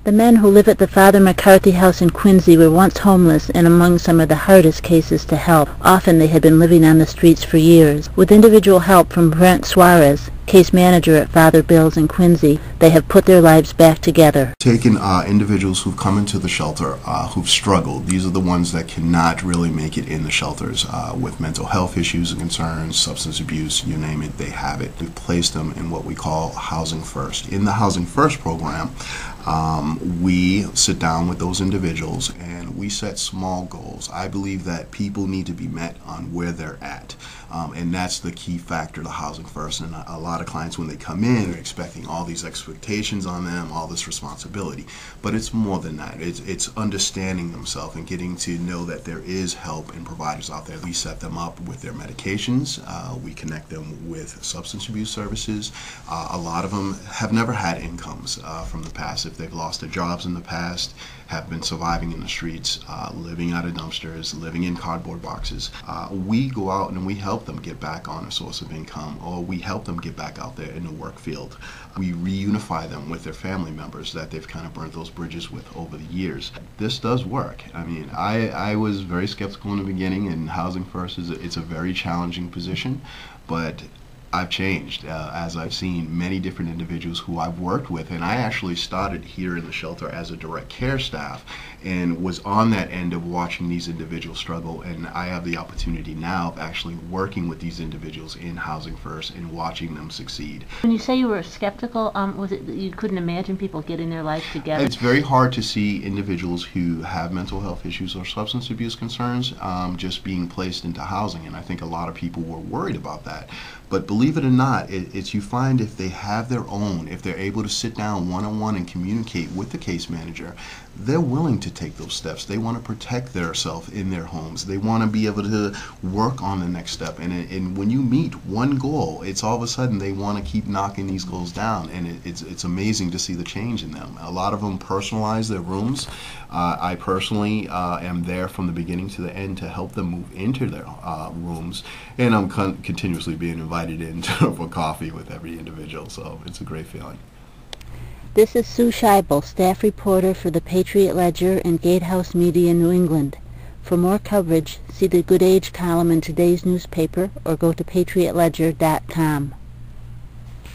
The men who live at the Father McCarthy House in Quincy were once homeless and among some of the hardest cases to help. Often they had been living on the streets for years. With individual help from Brent Soares, case manager at Father Bill's in Quincy, they have put their lives back together. Taking individuals who've come into the shelter who've struggled. These are the ones that cannot really make it in the shelters with mental health issues and concerns, substance abuse, you name it, they have it. We've placed them in what we call Housing First. In the Housing First program, we sit down with those individuals and we set small goals. I believe that people need to be met on where they're at, and that's the key factor to Housing First. And a lot of clients, when they come in, are expecting all these expectations on them, all this responsibility, but it's more than that. It's understanding themselves and getting to know that there is help and providers out there. We set them up with their medications, we connect them with substance abuse services. A lot of them have never had incomes from the past. If they've lost their jobs in the past, have been surviving in the streets, living out of dumpsters, living in cardboard boxes, we go out and we help them get back on a source of income, or we help them get back out there in the work field. We reunify them with their family members that they've kind of burnt those bridges with over the years. This does work. I mean, I was very skeptical in the beginning, and Housing First it's a very challenging position, but I've changed as I've seen many different individuals who I've worked with, and I actually started here in the shelter as a direct care staff and was on that end of watching these individuals struggle, and I have the opportunity now of actually working with these individuals in Housing First and watching them succeed. When you say you were skeptical, was it that you couldn't imagine people getting their life together? It's very hard to see individuals who have mental health issues or substance abuse concerns just being placed into housing, and I think a lot of people were worried about that. But believe it or not, it's you find if they have their own, if they're able to sit down one-on-one and communicate with the case manager, they're willing to take those steps. They want to protect themselves in their homes. They want to be able to work on the next step. And when you meet one goal, it's all of a sudden they want to keep knocking these goals down. And it's amazing to see the change in them. A lot of them personalize their rooms. I personally am there from the beginning to the end to help them move into their rooms. And I'm continuously being invited in for coffee with every individual. So it's a great feeling. This is Sue Scheibel, staff reporter for the Patriot Ledger and Gatehouse Media New England. For more coverage, see the Good Age column in today's newspaper or go to patriotledger.com.